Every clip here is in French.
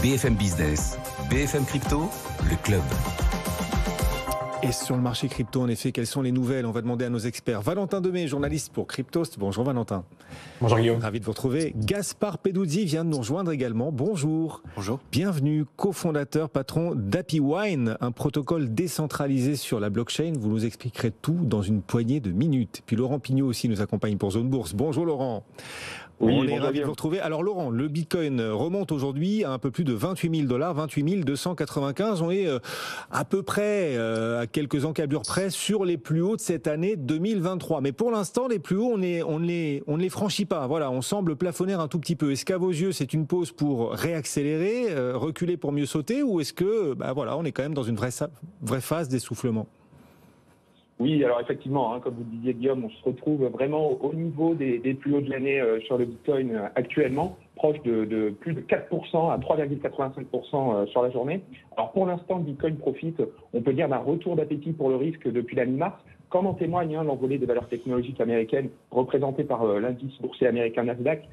BFM Business, BFM Crypto, le club. Et sur le marché crypto, en effet, quelles sont les nouvelles? On va demander à nos experts. Valentin Demey, journaliste pour Cryptost. Bonjour Valentin. Bonjour Guillaume. Ravi de vous retrouver. Gaspard Peduzzi vient de nous rejoindre également. Bonjour. Bonjour. Bienvenue, cofondateur, patron d'HappyWine, un protocole décentralisé sur la blockchain. Vous nous expliquerez tout dans une poignée de minutes. Puis Laurent Pignot aussi nous accompagne pour Zone Bourse. Bonjour Laurent. Oui, on est ravis de vous retrouver. Alors Laurent, le Bitcoin remonte aujourd'hui à un peu plus de 28 000 $, 28 295. On est à peu près, à quelques encablures près, sur les plus hauts de cette année 2023. Mais pour l'instant, les plus hauts, on ne les franchit pas. Voilà, on semble plafonner un tout petit peu. Est-ce qu'à vos yeux, c'est une pause pour réaccélérer, reculer pour mieux sauter, ou est-ce que, voilà, on est quand même dans une vraie phase d'essoufflement? Oui, alors effectivement, comme vous le disiez Guillaume, on se retrouve vraiment au niveau des plus hauts de l'année sur le Bitcoin actuellement, proche de plus de 4% à 3,85% sur la journée. Alors pour l'instant, le Bitcoin profite, on peut dire, d'un retour d'appétit pour le risque depuis la mi-mars, comme en témoigne l'envolée des valeurs technologiques américaines représentées par l'indice boursier américain Nasdaq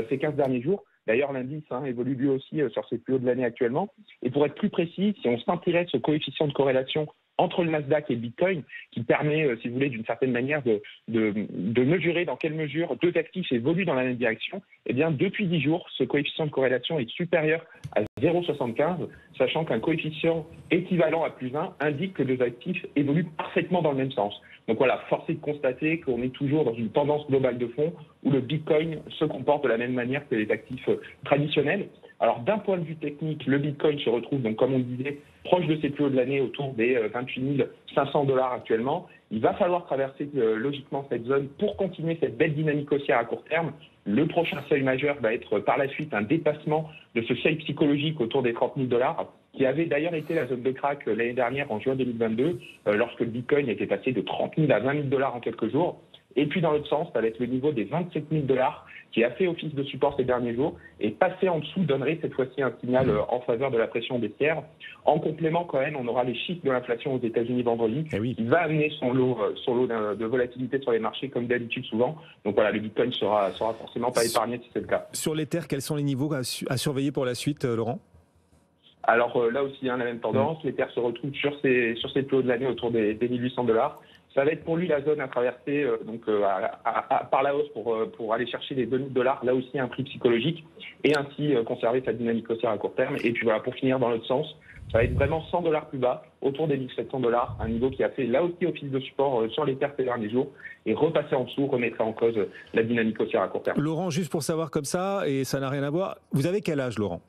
ces 15 derniers jours. D'ailleurs, l'indice évolue lui aussi sur ses plus hauts de l'année actuellement. Et pour être plus précis, si on s'intéresse au coefficient de corrélation entre le Nasdaq et le Bitcoin, qui permet, si vous voulez, d'une certaine manière de mesurer dans quelle mesure deux actifs évoluent dans la même direction, eh bien, depuis 10 jours, ce coefficient de corrélation est supérieur à 0,75, sachant qu'un coefficient équivalent à plus 1 indique que deux actifs évoluent parfaitement dans le même sens. Donc voilà, force est de constater qu'on est toujours dans une tendance globale de fond où le Bitcoin se comporte de la même manière que les actifs traditionnels. Alors d'un point de vue technique, le Bitcoin se retrouve, donc comme on disait, proche de ses plus hauts de l'année, autour des 28 500 $ actuellement. Il va falloir traverser logiquement cette zone pour continuer cette belle dynamique haussière à court terme. Le prochain seuil majeur va être par la suite un dépassement de ce seuil psychologique autour des 30 000 $, qui avait d'ailleurs été la zone de crack l'année dernière en juin 2022, lorsque le Bitcoin était passé de 30 000 à 20 000 $ en quelques jours. Et puis dans l'autre sens, ça va être le niveau des 27 000 $, qui a fait office de support ces derniers jours, et passer en dessous donnerait cette fois-ci un signal en faveur de la pression baissière. En complément, quand même, on aura les chiffres de l'inflation aux États-Unis vendredi, qui va amener son lot de volatilité sur les marchés, comme d'habitude souvent. Donc voilà, le Bitcoin sera forcément pas épargné si c'est le cas. Sur l'Ether, quels sont les niveaux à surveiller pour la suite, Laurent? Alors là aussi, la même tendance. L'Ether se retrouve sur ses plus hauts de l'année autour des 1800 $. Ça va être pour lui la zone à traverser par la hausse pour aller chercher les 2000 $. Là aussi, un prix psychologique et ainsi conserver sa dynamique haussière à court terme. Et puis voilà, pour finir dans l'autre sens, ça va être vraiment 100 $ plus bas, autour des 1700 $, un niveau qui a fait là aussi office de support sur les pertes ces derniers jours. Et repasser en dessous remettrait en cause la dynamique haussière à court terme. Laurent, juste pour savoir comme ça, et ça n'a rien à voir, vous avez quel âge, Laurent?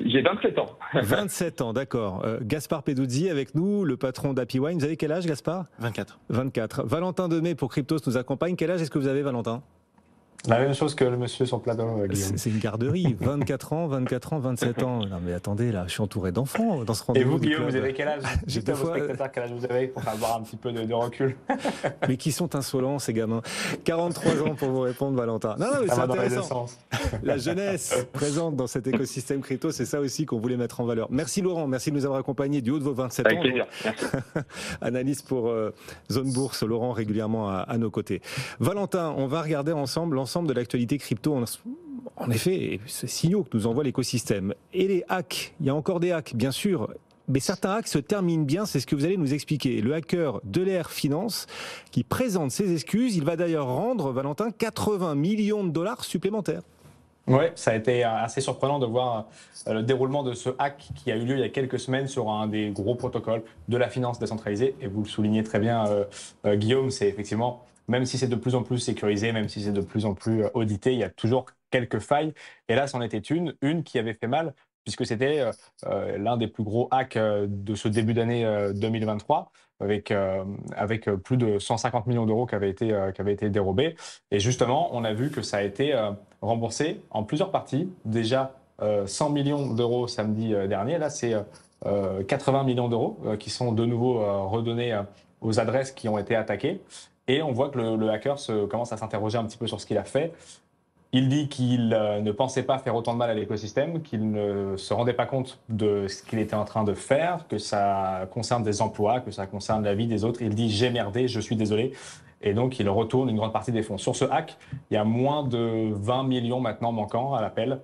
J'ai 27 ans. 27 ans, d'accord. Gaspard Peduzzi avec nous, le patron d'HappyWine. Vous avez quel âge, Gaspard? 24. 24. Valentin Demey pour Cryptost nous accompagne. Quel âge est-ce que vous avez, Valentin? La même chose que le monsieur sur le plateau, Guillaume. C'est une garderie. 24 ans, 27 ans. Non mais attendez, là, je suis entouré d'enfants dans ce rendez-vous. Et vous, Guillaume, vous avez quel âge? J'ai Dites à vos spectateurs quel âge vous avez pour avoir un petit peu de recul. Mais qui sont insolents, ces gamins. 43 ans pour vous répondre, Valentin. Non, mais c'est intéressant. La jeunesse présente dans cet écosystème crypto, c'est ça aussi qu'on voulait mettre en valeur. Merci Laurent, merci de nous avoir accompagnés du haut de vos 27 ans. Avec plaisir. Merci. Analyse pour Zone Bourse, Laurent régulièrement à nos côtés. Valentin, on va regarder ensemble l'ensemble de l'actualité crypto. En effet, ces signaux que nous envoie l'écosystème. Et les hacks, il y a encore des hacks, bien sûr. Mais certains hacks se terminent bien, c'est ce que vous allez nous expliquer. Le hacker Delair Finance qui présente ses excuses, il va d'ailleurs rendre, Valentin, 80 millions de $ supplémentaires. Oui, ça a été assez surprenant de voir le déroulement de ce hack qui a eu lieu il y a quelques semaines sur un des gros protocoles de la finance décentralisée. Et vous le soulignez très bien, Guillaume, c'est effectivement, même si c'est de plus en plus sécurisé, même si c'est de plus en plus audité, il y a toujours quelques failles. Et là, c'en était une qui avait fait mal, puisque c'était l'un des plus gros hacks de ce début d'année 2023, avec plus de 150 millions d'euros qui avaient été dérobés. Et justement, on a vu que ça a été remboursé en plusieurs parties. Déjà, 100 millions d'euros samedi dernier. Là, c'est 80 millions d'euros qui sont de nouveau redonnés aux adresses qui ont été attaquées. Et on voit que le hacker commence à s'interroger un petit peu sur ce qu'il a fait. Il dit qu'il ne pensait pas faire autant de mal à l'écosystème, qu'il ne se rendait pas compte de ce qu'il était en train de faire, que ça concerne des emplois, que ça concerne la vie des autres. Il dit « j'ai merdé, je suis désolé ». Et donc, il retourne une grande partie des fonds. Sur ce hack, il y a moins de 20 millions maintenant manquants à l'appel.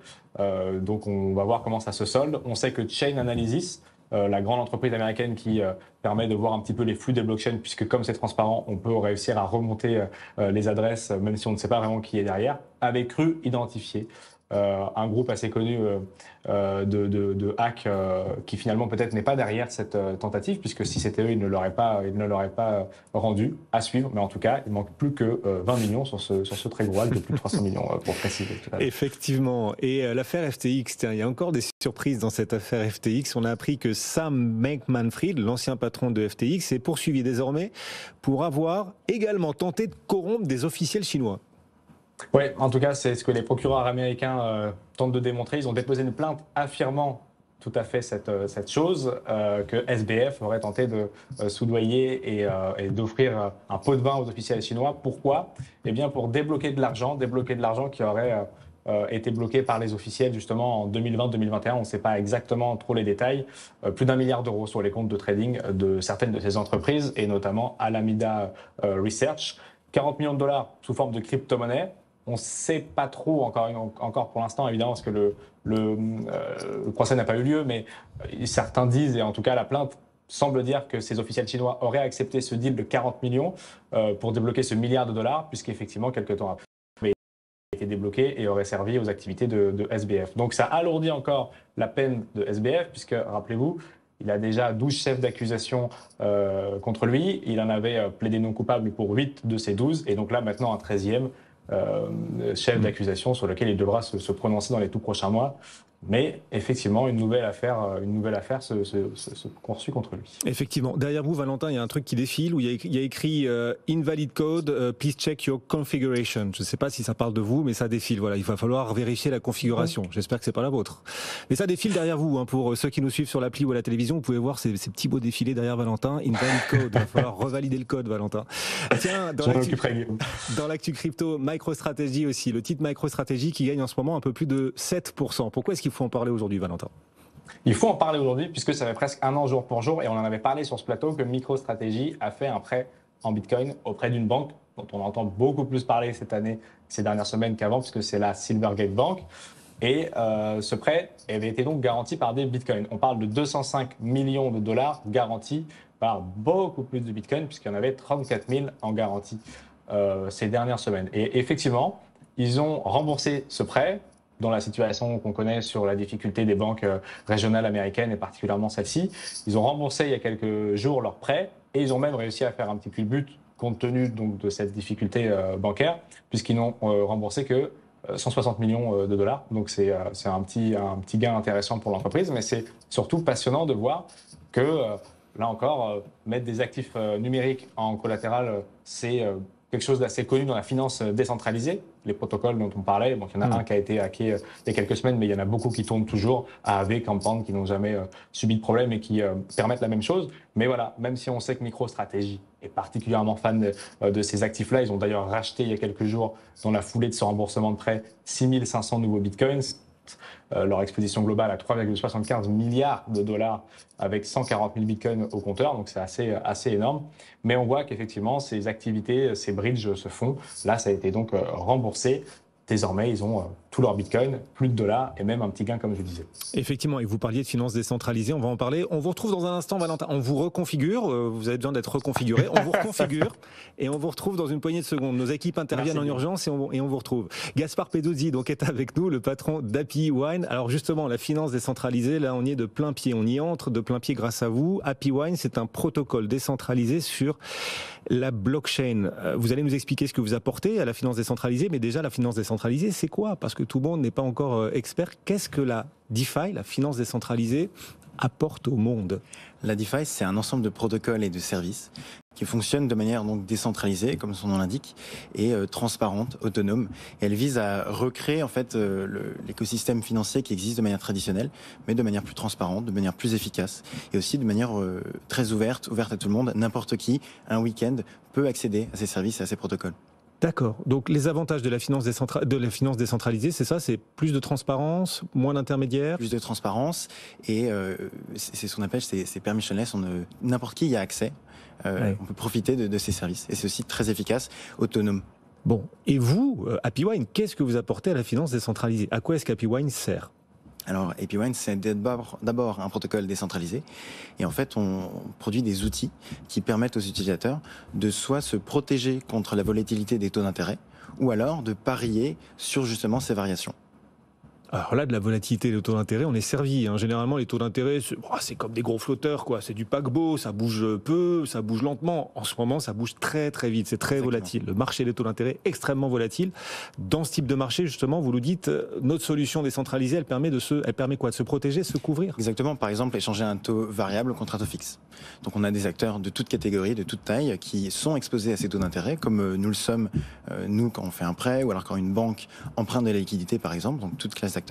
Donc, on va voir comment ça se solde. On sait que Chain Analysis, la grande entreprise américaine qui permet de voir un petit peu les flux des blockchains, puisque comme c'est transparent, on peut réussir à remonter les adresses, même si on ne sait pas vraiment qui est derrière, avait cru identifier un groupe assez connu de hack qui finalement peut-être n'est pas derrière cette tentative, puisque si c'était eux, ils ne l'auraient pas rendu à suivre. Mais en tout cas, il manque plus que 20 millions sur ce très gros hack de plus de 300 millions pour préciser. Effectivement. Et l'affaire FTX, tiens, il y a encore des surprises dans cette affaire FTX. On a appris que Sam Bankman-Fried, l'ancien patron de FTX, est poursuivi désormais pour avoir également tenté de corrompre des officiels chinois. Oui, en tout cas, c'est ce que les procureurs américains tentent de démontrer. Ils ont déposé une plainte affirmant tout à fait cette chose, que SBF aurait tenté de soudoyer et d'offrir un pot de vin aux officiels chinois. Pourquoi ? Eh bien, pour débloquer de l'argent qui aurait été bloqué par les officiels justement en 2020-2021. On ne sait pas exactement trop les détails. Plus d'1 milliard d'euros sur les comptes de trading de certaines de ces entreprises, et notamment Alameda Research. 40 millions de dollars sous forme de crypto-monnaie. On ne sait pas trop encore pour l'instant, évidemment, parce que le procès n'a pas eu lieu, mais certains disent, et en tout cas la plainte semble dire que ces officiels chinois auraient accepté ce deal de 40 millions pour débloquer ce milliard de dollars, puisqu'effectivement, quelques temps après, il a été débloqué et aurait servi aux activités de SBF. Donc ça alourdit encore la peine de SBF, puisque, rappelez-vous, il a déjà 12 chefs d'accusation contre lui. Il en avait plaidé non coupable pour 8 de ces 12, et donc là, maintenant, un 13e chef d'accusation sur lequel il devra se prononcer dans les tout prochains mois. Mais effectivement, une nouvelle affaire se poursuit contre lui. Effectivement. Derrière vous, Valentin, il y a un truc qui défile où il y a écrit Invalid code, please check your configuration. Je ne sais pas si ça parle de vous, mais ça défile. Voilà, il va falloir vérifier la configuration. J'espère que c'est pas la vôtre. Mais ça défile derrière vous. Hein. Pour ceux qui nous suivent sur l'appli ou à la télévision, vous pouvez voir ces petits beaux défilés derrière Valentin. Invalid code. Il va falloir revalider le code, Valentin. Tiens, dans l'actu crypto, MicroStrategy aussi. Le titre MicroStrategy qui gagne en ce moment un peu plus de 7%. Pourquoi est-ce qu'il faut en parler aujourd'hui, Valentin ? Il faut en parler aujourd'hui puisque ça fait presque un an jour pour jour, et on en avait parlé sur ce plateau, que MicroStrategy a fait un prêt en Bitcoin auprès d'une banque dont on entend beaucoup plus parler cette année, ces dernières semaines qu'avant, puisque c'est la Silvergate Bank. Et ce prêt avait été donc garanti par des Bitcoins. On parle de 205 millions de dollars garantis par beaucoup plus de Bitcoins, puisqu'il y en avait 34 000 en garantie ces dernières semaines. Et effectivement, ils ont remboursé ce prêt dans la situation qu'on connaît sur la difficulté des banques régionales américaines, et particulièrement celle-ci. Ils ont remboursé il y a quelques jours leur prêt, et ils ont même réussi à faire un petit culbut compte tenu donc de cette difficulté bancaire, puisqu'ils n'ont remboursé que 160 millions de dollars. Donc c'est un petit gain intéressant pour l'entreprise, mais c'est surtout passionnant de voir que, là encore, mettre des actifs numériques en collatéral, c'est quelque chose d'assez connu dans la finance décentralisée. Les protocoles dont on parlait, bon, il y en a un qui a été hacké il y a quelques semaines, mais il y en a beaucoup qui tournent toujours, AAV, Compound, qui n'ont jamais subi de problème et qui permettent la même chose. Mais voilà, même si on sait que MicroStrategy est particulièrement fan de ces actifs-là, ils ont d'ailleurs racheté il y a quelques jours, dans la foulée de ce remboursement de prêt, 6500 nouveaux bitcoins. Leur exposition globale à 3,75 milliards de dollars avec 140 000 bitcoins au compteur, donc c'est assez énorme. Mais on voit qu'effectivement, ces activités, ces bridges se font. Là, ça a été donc remboursé. Désormais, ils ont tous leurs bitcoins, plus de dollars et même un petit gain, comme je disais. Effectivement, et vous parliez de finances décentralisées, on va en parler. On vous retrouve dans un instant, Valentin. On vous reconfigure, vous avez besoin d'être reconfiguré. On vous reconfigure et on vous retrouve dans une poignée de secondes. Nos équipes interviennent en urgence et on vous retrouve. Gaspard Peduzzi donc, est avec nous, le patron d'Happy Wine. Alors justement, la finance décentralisée, là, on y est de plein pied. On y entre de plein pied grâce à vous. Happy Wine, c'est un protocole décentralisé sur la blockchain. Vous allez nous expliquer ce que vous apportez à la finance décentralisée, mais déjà, la finance décentralisée, c'est quoi ? Parce que tout le monde n'est pas encore expert. Qu'est-ce que la DeFi, la finance décentralisée, apporte au monde ? La DeFi, c'est un ensemble de protocoles et de services qui fonctionnent de manière donc décentralisée, comme son nom l'indique, et transparente, autonome. Et elle vise à recréer en fait l'écosystème financier qui existe de manière traditionnelle, mais de manière plus transparente, de manière plus efficace, et aussi de manière très ouverte à tout le monde. N'importe qui, un week-end, peut accéder à ces services et à ces protocoles. D'accord. Donc les avantages de la finance décentralisée, c'est ça, c'est plus de transparence, moins d'intermédiaires. Plus de transparence et c'est ce qu'on appelle c'est permissionless. N'importe qui y a accès. Ouais. On peut profiter de ces services et c'est aussi très efficace, autonome. Bon, et vous, Happy Wine, qu'est-ce que vous apportez à la finance décentralisée? À quoi est-ce qu'Happy Wine sert? Alors, Happy Wine, c'est d'abord un protocole décentralisé. Et en fait, on produit des outils qui permettent aux utilisateurs de soit se protéger contre la volatilité des taux d'intérêt, ou alors de parier sur justement ces variations. Alors là, de la volatilité des taux d'intérêt, on est servi. Généralement, les taux d'intérêt, c'est comme des gros flotteurs, quoi. C'est du paquebot, ça bouge peu, ça bouge lentement. En ce moment, ça bouge très très vite, c'est très volatile. Le marché des taux d'intérêt est extrêmement volatile. Dans ce type de marché, justement, vous nous dites, notre solution décentralisée, elle permet quoi? De se protéger, de se couvrir? Exactement. Par exemple, échanger un taux variable contre un taux fixe. Donc, on a des acteurs de toute catégorie, de toute taille, qui sont exposés à ces taux d'intérêt, comme nous le sommes, nous, quand on fait un prêt, ou alors quand une banque emprunte de la liquidité, par exemple, donc toute classe d'acteurs.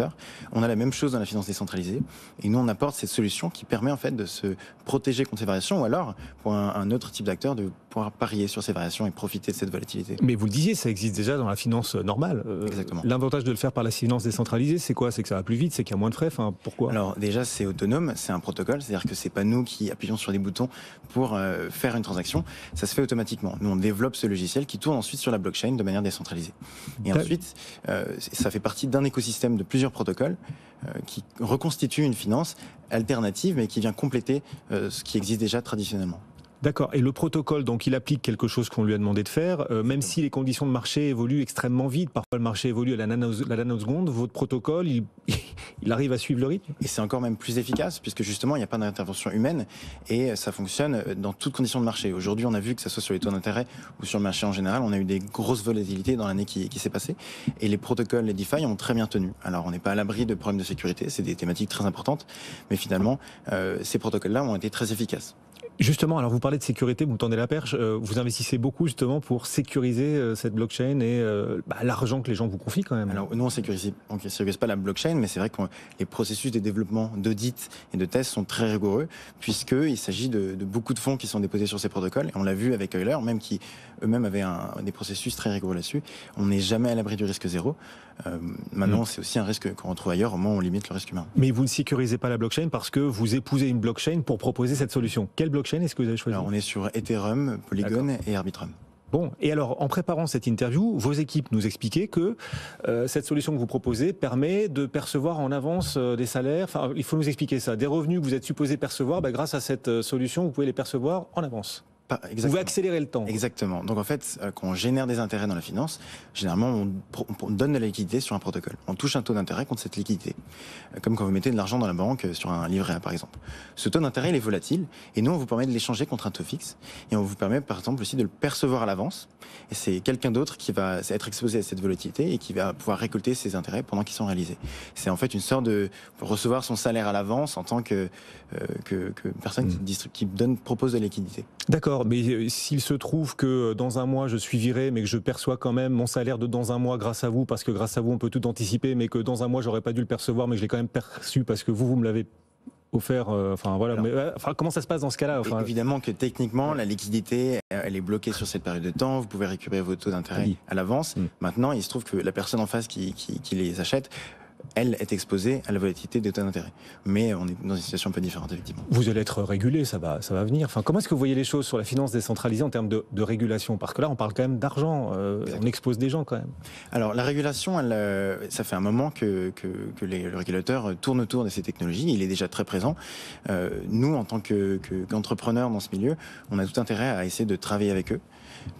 On a la même chose dans la finance décentralisée et nous on apporte cette solution qui permet en fait de se protéger contre ces variations ou alors pour un autre type d'acteur de pouvoir parier sur ces variations et profiter de cette volatilité. Mais vous le disiez, ça existe déjà dans la finance normale. Exactement. L'avantage de le faire par la finance décentralisée, c'est quoi? C'est que ça va plus vite, c'est qu'il y a moins de frais. Enfin, pourquoi? Alors déjà c'est autonome, c'est un protocole, c'est-à-dire que c'est pas nous qui appuyons sur des boutons pour faire une transaction, ça se fait automatiquement. Nous on développe ce logiciel qui tourne ensuite sur la blockchain de manière décentralisée. Et ensuite, ça fait partie d'un écosystème de plusieurs protocoles qui reconstitue une finance alternative mais qui vient compléter ce qui existe déjà traditionnellement. D'accord. Et le protocole, donc, il applique quelque chose qu'on lui a demandé de faire, même si les conditions de marché évoluent extrêmement vite. Parfois, le marché évolue à la nanoseconde. Votre protocole, il arrive à suivre le rythme? Et c'est encore même plus efficace, puisque justement, il n'y a pas d'intervention humaine et ça fonctionne dans toutes conditions de marché. Aujourd'hui, on a vu que ça soit sur les taux d'intérêt ou sur le marché en général, on a eu des grosses volatilités dans l'année qui s'est passée. Et les protocoles, les DeFi ont très bien tenu. Alors, on n'est pas à l'abri de problèmes de sécurité, c'est des thématiques très importantes, mais finalement, ces protocoles-là ont été très efficaces. Justement, alors vous parlez de sécurité, vous me tendez la perche, vous investissez beaucoup justement pour sécuriser cette blockchain et l'argent que les gens vous confient quand même. Alors nous on sécurise pas la blockchain, mais c'est vrai que les processus de développement, d'audit et de tests sont très rigoureux, puisqu'il s'agit de beaucoup de fonds qui sont déposés sur ces protocoles, et on l'a vu avec Euler, même qui eux-mêmes avaient des processus très rigoureux là-dessus. On n'est jamais à l'abri du risque zéro. Maintenant, c'est aussi un risque qu'on retrouve ailleurs, au moins on limite le risque humain. Mais vous ne sécurisez pas la blockchain parce que vous épousez une blockchain pour proposer cette solution. Quelle blockchain est-ce que vous avez choisi? Alors on est sur Ethereum, Polygon et Arbitrum. Bon, et alors en préparant cette interview, vos équipes nous expliquaient que cette solution que vous proposez permet de percevoir en avance des salaires, enfin il faut nous expliquer ça, des revenus que vous êtes supposé percevoir, grâce à cette solution vous pouvez les percevoir en avance. Vous pouvez accélérer le temps. Exactement. Donc en fait, quand on génère des intérêts dans la finance, généralement on donne de la liquidité sur un protocole. On touche un taux d'intérêt contre cette liquidité. Comme quand vous mettez de l'argent dans la banque sur un livret A par exemple. Ce taux d'intérêt il est volatile et nous on vous permet de l'échanger contre un taux fixe et on vous permet par exemple aussi de le percevoir à l'avance. Et c'est quelqu'un d'autre qui va être exposé à cette volatilité et qui va pouvoir récolter ces intérêts pendant qu'ils sont réalisés. C'est en fait une sorte de recevoir son salaire à l'avance en tant que personne qui propose de la liquidité. D'accord, mais s'il se trouve que dans un mois je suis viré, mais que je perçois quand même mon salaire de dans un mois grâce à vous, parce que grâce à vous on peut tout anticiper, mais que dans un mois j'aurais pas dû le percevoir, mais que je l'ai quand même perçu parce que vous me l'avez offert. Comment ça se passe dans ce cas-là? Évidemment que techniquement la liquidité elle est bloquée sur cette période de temps. Vous pouvez récupérer vos taux d'intérêt à l'avance. Maintenant, il se trouve que la personne en face qui les achète, elle est exposée à la volatilité des taux d'intérêt. Mais on est dans une situation un peu différente, effectivement. Vous allez être régulé, ça va venir. Comment est-ce que vous voyez les choses sur la finance décentralisée en termes de régulation? Parce que là, on parle quand même d'argent, on expose des gens quand même. Alors, la régulation, ça fait un moment que le régulateur tourne autour de ces technologies. Il est déjà très présent. Nous, en tant qu'entrepreneurs dans ce milieu, on a tout intérêt à essayer de travailler avec eux.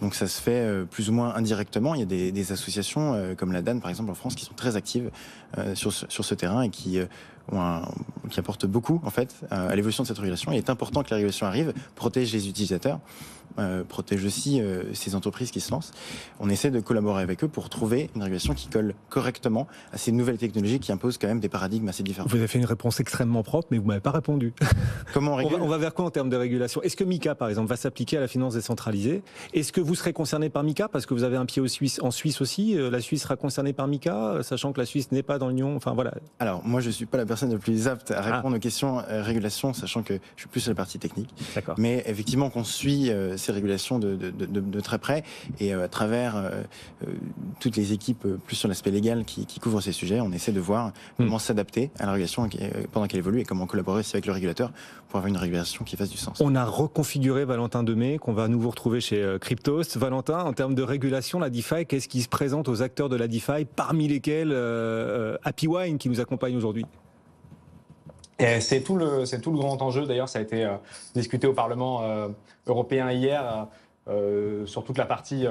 Donc ça se fait plus ou moins indirectement. Il y a des associations comme la DAN par exemple en France qui sont très actives sur ce terrain et qui apportent beaucoup en fait à l'évolution de cette régulation. Il est important que la régulation arrive, protège les utilisateurs, protège aussi ces entreprises qui se lancent. On essaie de collaborer avec eux pour trouver une régulation qui colle correctement à ces nouvelles technologies qui imposent quand même des paradigmes assez différents. Vous avez fait une réponse extrêmement propre, mais vous m'avez pas répondu. Comment on régule ? On va vers quoi en termes de régulation? Est-ce que MiCA, par exemple, va s'appliquer à la finance décentralisée? Est-ce que vous serez concerné par MiCA parce que vous avez un pied en Suisse aussi? La Suisse sera concernée par MiCA, sachant que la Suisse n'est pas dans l'Union. Enfin voilà. Alors moi, je suis pas la personne la plus apte à répondre aux questions régulation, sachant que je suis plus sur la partie technique. D'accord. Mais effectivement, qu'on suit ces régulations de très près et à travers toutes les équipes plus sur l'aspect légal qui couvrent ces sujets, on essaie de voir comment s'adapter à la régulation pendant qu'elle évolue et comment collaborer aussi avec le régulateur pour avoir une régulation qui fasse du sens. On a reconfiguré Valentin Demey, qu'on va à nouveau retrouver chez Cryptost. Valentin, en termes de régulation, la DeFi, qu'est-ce qui se présente aux acteurs de la DeFi, parmi lesquels Happy Wine qui nous accompagne aujourd'hui? Et c'est tout le grand enjeu. D'ailleurs, ça a été discuté au Parlement européen hier sur toute la partie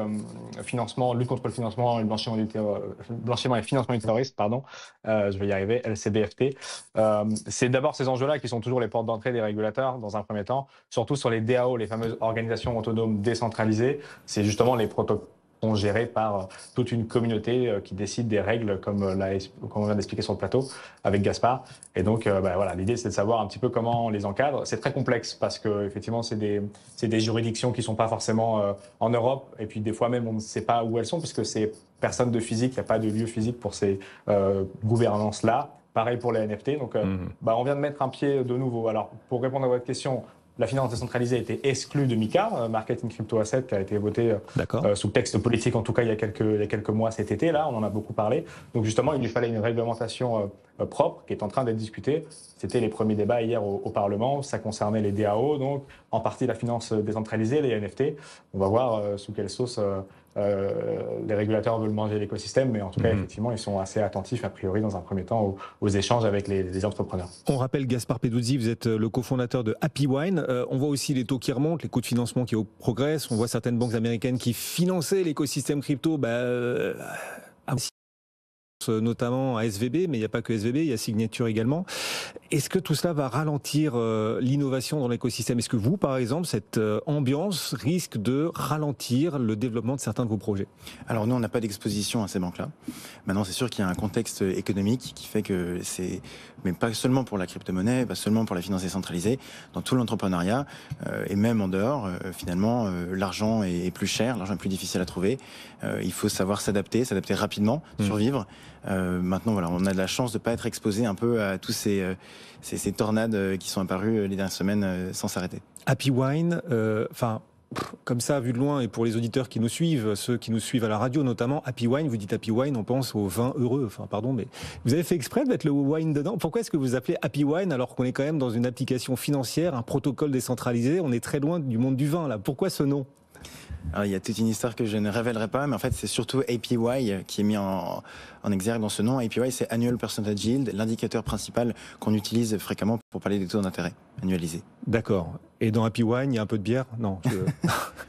financement, lutte contre le financement et le blanchiment et financement du terrorisme, pardon. Je vais y arriver, LCBFT. C'est d'abord ces enjeux-là qui sont toujours les portes d'entrée des régulateurs dans un premier temps, surtout sur les DAO, les fameuses organisations autonomes décentralisées. C'est justement les protocoles gérés par toute une communauté qui décide des règles comme on vient d'expliquer sur le plateau avec Gaspard. Et donc, voilà, l'idée, c'est de savoir un petit peu comment on les encadre. C'est très complexe parce que effectivement, c'est des juridictions qui sont pas forcément en Europe. Et puis, des fois même, on ne sait pas où elles sont puisque c'est personne de physique, il n'y a pas de lieu physique pour ces gouvernances-là. Pareil pour les NFT. Donc, on vient de mettre un pied de nouveau. Alors, pour répondre à votre question, la finance décentralisée a été exclue de MiCA, Market in Crypto Asset, qui a été voté sous texte politique, en tout cas il y a quelques mois cet été, là, on en a beaucoup parlé. Donc justement, il lui fallait une réglementation propre qui est en train d'être discutée. C'était les premiers débats hier au Parlement, ça concernait les DAO, donc en partie la finance décentralisée, les NFT. On va voir sous quelle sauce les régulateurs veulent manger l'écosystème, mais en tout cas, effectivement, ils sont assez attentifs, a priori, dans un premier temps, aux échanges avec les entrepreneurs. On rappelle Gaspard Peduzzi, vous êtes le cofondateur de Happy Wine. On voit aussi les taux qui remontent, les coûts de financement qui progressent. On voit certaines banques américaines qui finançaient l'écosystème crypto, notamment à SVB, mais il n'y a pas que SVB, il y a Signature également. Est-ce que tout cela va ralentir l'innovation dans l'écosystème? Est-ce que vous, par exemple, cette ambiance risque de ralentir le développement de certains de vos projets? Alors nous, on n'a pas d'exposition à ces banques-là. Maintenant, c'est sûr qu'il y a un contexte économique qui fait que c'est, mais pas seulement pour la crypto-monnaie, pas seulement pour la finance décentralisée, dans tout l'entrepreneuriat, et même en dehors, finalement, l'argent est plus cher, l'argent est plus difficile à trouver. Il faut savoir s'adapter rapidement, survivre. Maintenant, voilà, on a de la chance de ne pas être exposé un peu à tous ces tornades qui sont apparues les dernières semaines sans s'arrêter. Happy Wine, comme ça, vu de loin, et pour les auditeurs qui nous suivent, ceux qui nous suivent à la radio notamment, Happy Wine, vous dites Happy Wine, on pense au vin heureux. Enfin, pardon, mais vous avez fait exprès de mettre le wine dedans. Pourquoi est-ce que vous appelez Happy Wine alors qu'on est quand même dans une application financière, un protocole décentralisé? On est très loin du monde du vin, là. Pourquoi ce nom? Alors, il y a toute une histoire que je ne révélerai pas, mais en fait, c'est surtout APY qui est mis en exergue dans ce nom. APY, c'est Annual Percentage Yield, l'indicateur principal qu'on utilise fréquemment pour parler des taux d'intérêt annualisés. D'accord. Et dans Happy Wine, il y a un peu de bière? Non.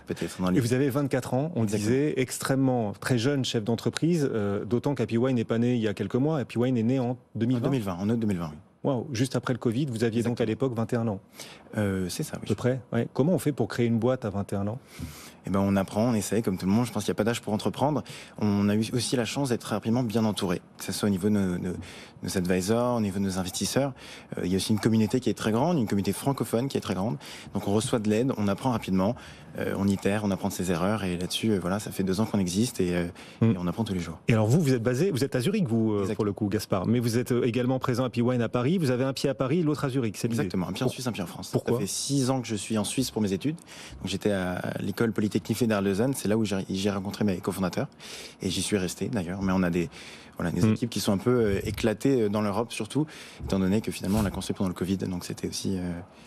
Peut-être. Et vous avez 24 ans, on disait, extrêmement très jeune chef d'entreprise, d'autant qu'Happy Wine n'est pas né il y a quelques mois. Happy Wine est né en 2020. En août 2020, oui. Wow, juste après le Covid, vous aviez donc à l'époque 21 ans. C'est ça, oui. À peu près. Ouais. Comment on fait pour créer une boîte à 21 ans? Eh ben, on apprend, on essaie, comme tout le monde. Je pense qu'il n'y a pas d'âge pour entreprendre. On a eu aussi la chance d'être rapidement bien entouré, que ce soit au niveau de nos advisors, au niveau de nos investisseurs. Il y a aussi une communauté qui est très grande, une communauté francophone qui est très grande. Donc on reçoit de l'aide, on apprend rapidement, on itère, on apprend de ses erreurs. Et là-dessus, voilà, ça fait 2 ans qu'on existe et on apprend tous les jours. Et alors vous êtes à Zurich, vous, pour le coup, Gaspard. Mais vous êtes également présent à Happy Wine à Paris. Vous avez un pied à Paris, l'autre à Zurich, c'est l'idée. Exactement, un pied en Suisse, un pied en France. Pourquoi? Ça fait 6 ans que je suis en Suisse pour mes études. Donc j'étais à l'école polytechnique d'Arleusen, c'est là où j'ai rencontré mes cofondateurs et j'y suis resté d'ailleurs. Mais on a des équipes qui sont un peu éclatées dans l'Europe surtout, étant donné que finalement on l'a construit pendant le Covid, donc c'était aussi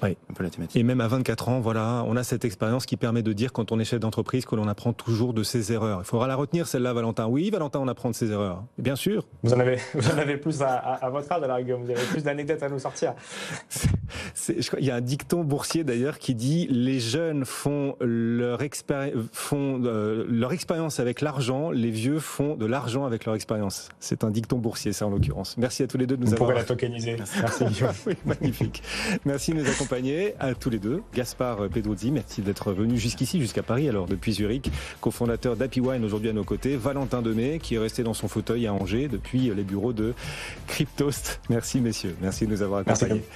un peu la thématique. Et même à 24 ans, voilà, on a cette expérience qui permet de dire quand on est chef d'entreprise que l'on apprend toujours de ses erreurs. Il faudra la retenir celle-là, Valentin. Oui, Valentin, on apprend de ses erreurs. Bien sûr. Vous en avez plus à votre âge, alors Guillaume, vous avez plus d'anecdotes à nous sortir. Il y a un dicton boursier d'ailleurs qui dit les jeunes font leur expérience avec l'argent, les vieux font de l'argent avec leur expérience. C'est un dicton boursier, ça en l'occurrence. Merci à tous les deux de nous avoir... Vous pourrez la tokeniser. Merci Guillaume. Oui, magnifique. Merci de nous accompagner, à tous les deux. Gaspard Peduzzi, merci d'être venu jusqu'ici, jusqu'à Paris, alors depuis Zurich, cofondateur d'Happy Wine aujourd'hui à nos côtés. Valentin Demey, qui est resté dans son fauteuil à Angers depuis les bureaux de Cryptost. Merci messieurs, merci de nous avoir accompagnés. Merci.